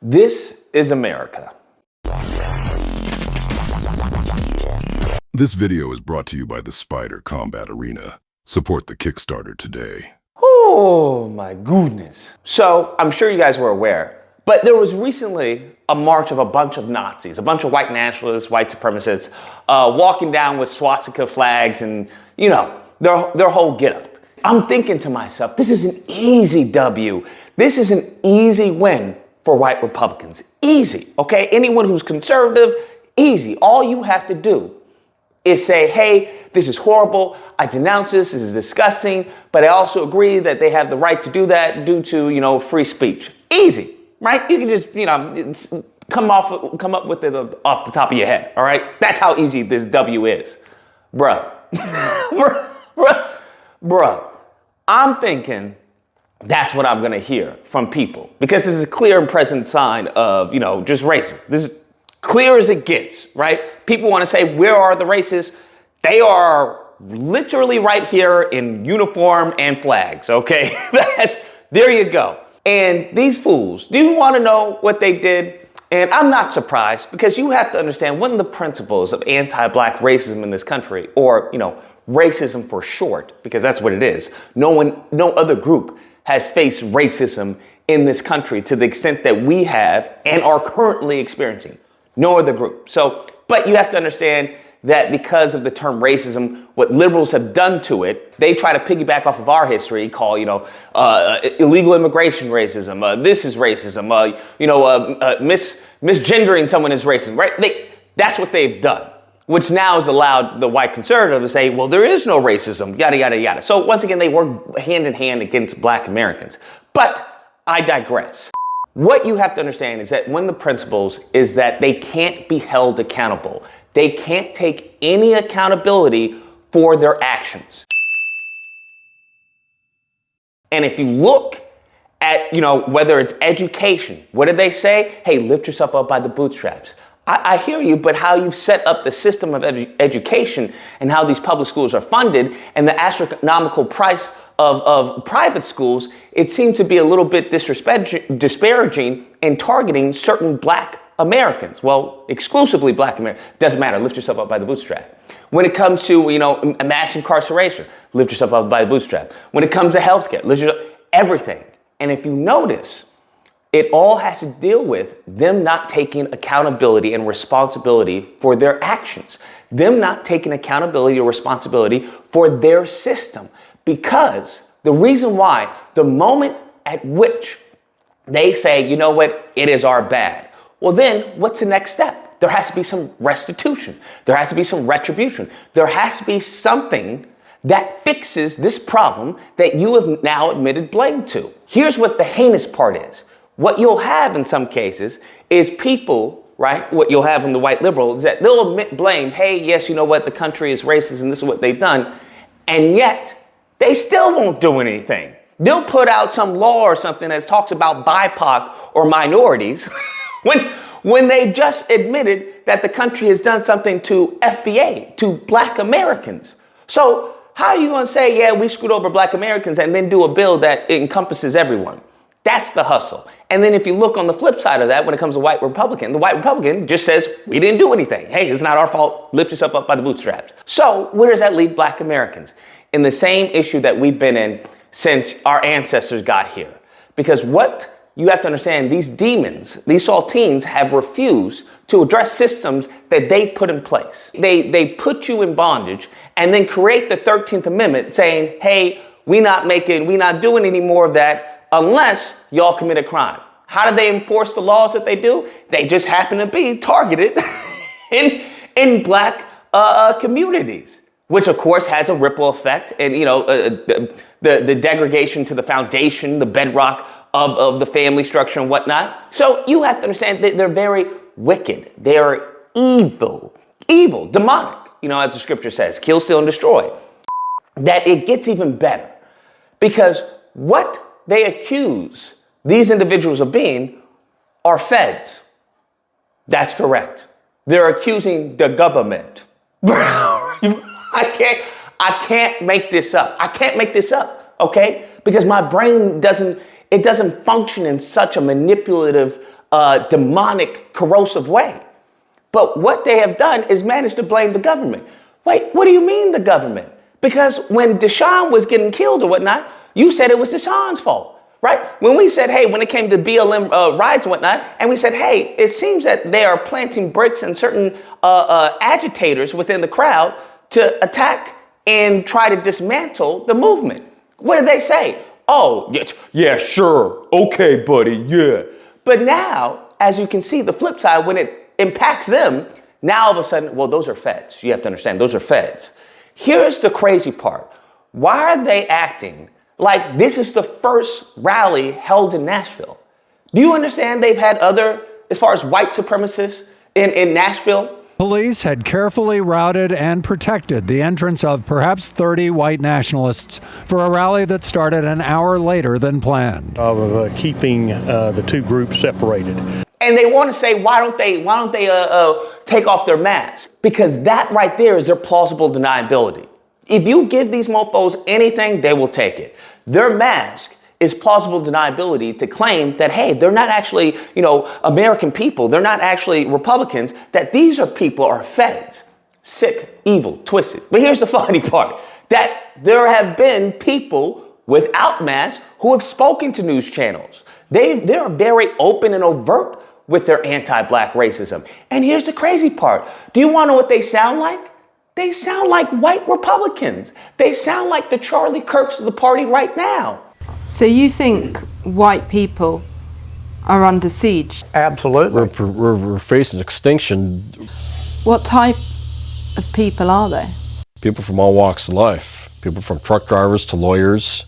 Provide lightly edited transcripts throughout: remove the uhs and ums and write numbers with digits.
This is America. This video is brought to you by the Spider Combat Arena. Support the Kickstarter today. Oh my goodness. So I'm sure you guys were aware, but there was recently a march of a bunch of Nazis, a bunch of white nationalists, white supremacists, walking down with swastika flags and, their whole getup. I'm thinking to myself, this is an easy W. This is an easy win for white Republicans. Easy, okay? Anyone who's conservative, easy. All you have to do is say, hey, this is horrible. I denounce this. This is disgusting. But I also agree that they have the right to do that due to, free speech. Easy, right? You can just, come up with it off the top of your head, all right? That's how easy this W is. Bruh. Bruh. I'm thinking that's what I'm going to hear from people because this is a clear and present sign of, just racism. This is clear as it gets, right? People want to say, where are the racists? They are literally right here in uniform and flags, okay? There you go. And these fools, do you want to know what they did? And I'm not surprised because you have to understand one of the principles of anti-black racism in this country, or, racism for short, because that's what it is. No other group has faced racism in this country to the extent that we have and are currently experiencing. No other group. But you have to understand that because of the term racism, what liberals have done to it, they try to piggyback off of our history, call, illegal immigration racism. This is racism. Misgendering someone is racism, right? That's what they've done, which now has allowed the white conservative to say, well, there is no racism, yada, yada, yada. So once again, they work hand in hand against black Americans. But I digress. What you have to understand is that one of the principles is that they can't be held accountable. They can't take any accountability for their actions. And if you look at, whether it's education, what did they say? Hey, lift yourself up by the bootstraps. I hear you, but how you've set up the system of education and how these public schools are funded and the astronomical price of private schools, it seems to be a little bit disparaging and targeting certain black Americans. Well, exclusively black Americans. Doesn't matter. Lift yourself up by the bootstrap. When it comes to, mass incarceration, lift yourself up by the bootstrap. When it comes to healthcare, lift yourself, everything. And if you notice, it all has to deal with them not taking accountability and responsibility for their actions. Them not taking accountability or responsibility for their system. Because the reason why, the moment at which they say, you know what, it is our bad. Well, then what's the next step? There has to be some restitution. There has to be some retribution. There has to be something that fixes this problem that you have now admitted blame to. Here's what the heinous part is. What you'll have in some cases is people, right? What you'll have in the white liberal is that they'll admit blame. Hey, yes, you know what? The country is racist and this is what they've done. And yet they still won't do anything. They'll put out some law or something that talks about BIPOC or minorities when they just admitted that the country has done something to FBA, to black Americans. So how are you going to say, yeah, we screwed over black Americans and then do a bill that encompasses everyone? That's the hustle. And then if you look on the flip side of that, when it comes to white Republican, the white Republican just says, we didn't do anything. Hey, it's not our fault. Lift yourself up by the bootstraps. So where does that leave black Americans? In the same issue that we've been in since our ancestors got here. Because what you have to understand, these demons, these saltines have refused to address systems that they put in place. They put you in bondage and then create the 13th Amendment saying, hey, we not doing any more of that unless y'all commit a crime. How do they enforce the laws that they do? They just happen to be targeted in black communities, which of course has a ripple effect and, the degradation to the foundation, the bedrock of the family structure and whatnot. So you have to understand that they're very wicked. They're evil, demonic, as the scripture says, kill, steal, and destroy. That it gets even better because what they accuse these individuals of being are feds. That's correct. They're accusing the government. I can't make this up. I can't make this up, okay? Because my brain doesn't function in such a manipulative demonic, corrosive way. But what they have done is managed to blame the government. Wait, what do you mean the government? Because when Deshaun was getting killed or whatnot, you said it was Deshaun's fault, right? When we said, hey, when it came to BLM riots and whatnot, and we said, hey, it seems that they are planting bricks and certain agitators within the crowd to attack and try to dismantle the movement. What did they say? Oh, yeah, sure. Okay, buddy, yeah. But now, as you can see, the flip side, when it impacts them, now all of a sudden, well, those are feds. You have to understand, those are feds. Here's the crazy part. Why are they acting like this is the first rally held in Nashville? Do you understand they've had other, as far as white supremacists in Nashville? Police had carefully routed and protected the entrance of perhaps 30 white nationalists for a rally that started an hour later than planned. Of keeping the two groups separated. And they want to say, why don't they take off their masks? Because that right there is their plausible deniability. If you give these mofos anything, they will take it. Their mask is plausible deniability to claim that, hey, they're not actually, American people. They're not actually Republicans, that these are people are feds. Sick, evil, twisted. But here's the funny part, that there have been people without masks who have spoken to news channels. They're very open and overt with their anti-black racism. And here's the crazy part. Do you want to know what they sound like? They sound like white Republicans. They sound like the Charlie Kirks of the party right now. So you think white people are under siege? Absolutely. We're facing extinction. What type of people are they? People from all walks of life. People from truck drivers to lawyers,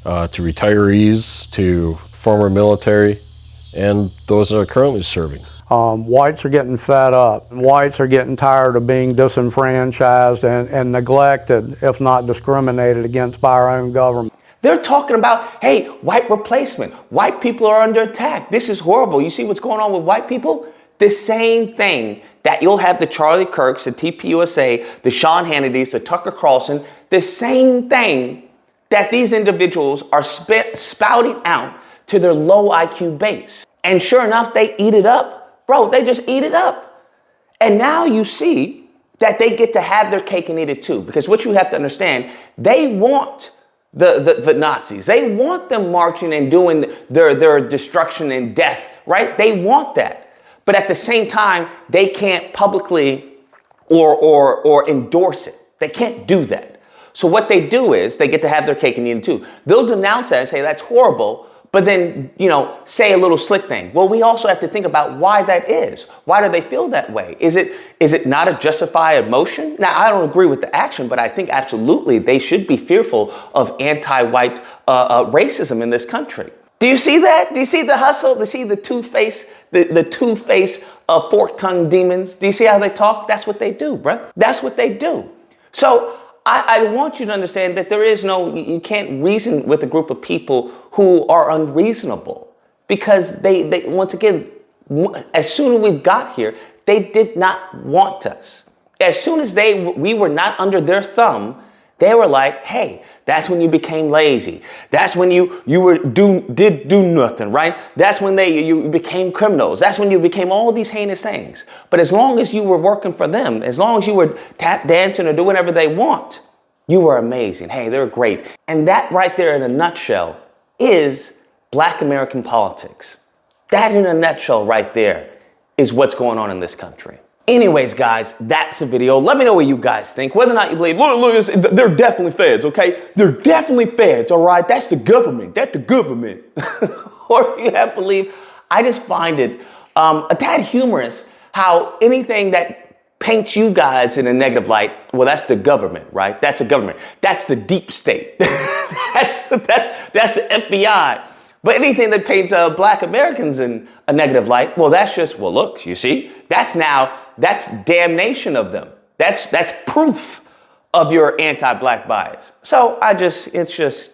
to retirees, to former military, and those that are currently serving. Whites are getting fed up. Whites are getting tired of being disenfranchised and neglected, if not discriminated against by our own government. They're talking about, hey, white replacement. White people are under attack. This is horrible. You see what's going on with white people? The same thing that you'll have the Charlie Kirks, the TPUSA, the Sean Hannitys, the Tucker Carlson, the same thing that these individuals are spouting out to their low IQ base. And sure enough, they eat it up. Bro, they just eat it up. And now you see that they get to have their cake and eat it too. Because what you have to understand, they want the Nazis. They want them marching and doing their destruction and death, right? They want that. But at the same time, they can't publicly or endorse it. They can't do that. So what they do is they get to have their cake and eat it too. They'll denounce that and say that's horrible, but then, say a little slick thing. Well, we also have to think about why that is. Why do they feel that way? Is it not a justified emotion? Now, I don't agree with the action, but I think absolutely they should be fearful of anti-white racism in this country. Do you see that? Do you see the hustle? Do you see the two-faced, the two-faced fork-tongued demons? Do you see how they talk? That's what they do, bruh. That's what they do. So I want you to understand that you can't reason with a group of people who are unreasonable, because they once again, as soon as we got here, they did not want us. As soon as we were not under their thumb, they were like, hey, that's when you became lazy. That's when you did do nothing, right? That's when you became criminals. That's when you became all these heinous things. But as long as you were working for them, as long as you were tap dancing or doing whatever they want, you were amazing. Hey, they're great. And that right there in a nutshell is Black American politics. That in a nutshell right there is what's going on in this country. Anyways, guys, that's the video. Let me know what you guys think. Whether or not you believe, look, they're definitely feds, okay? They're definitely feds, all right? That's the government. That's the government. Or if you have belief, I just find it a tad humorous how anything that paints you guys in a negative light, well, that's the government, right? That's the government. That's the deep state. that's the FBI. But anything that paints Black Americans in a negative light, well, that's just, well, look, you see, that's damnation of them. That's proof of your anti-Black bias. So it's just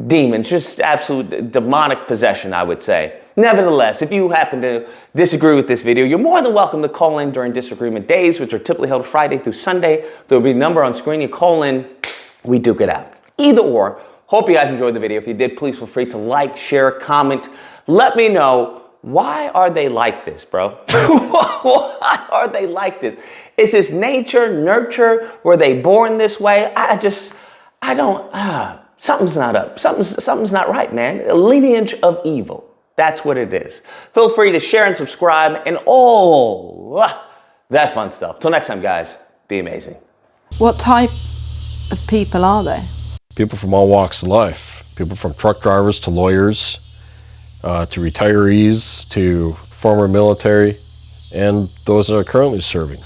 demons, just absolute demonic possession, I would say. Nevertheless, if you happen to disagree with this video, you're more than welcome to call in during disagreement days, which are typically held Friday through Sunday. There'll be a number on screen. You call in, we duke it out. Either or. Hope you guys enjoyed the video. If you did, please feel free to like, share, comment. Let me know Why are they like this, bro? Why are they like this? Is this nature, nurture? Were they born this way? Something's not up. Something's not right, man. A lineage of evil. That's what it is. Feel free to share and subscribe and all that fun stuff. Till next time, guys, be amazing. What type of people are they? People from all walks of life. People from truck drivers to lawyers, to retirees, to former military, and those that are currently serving.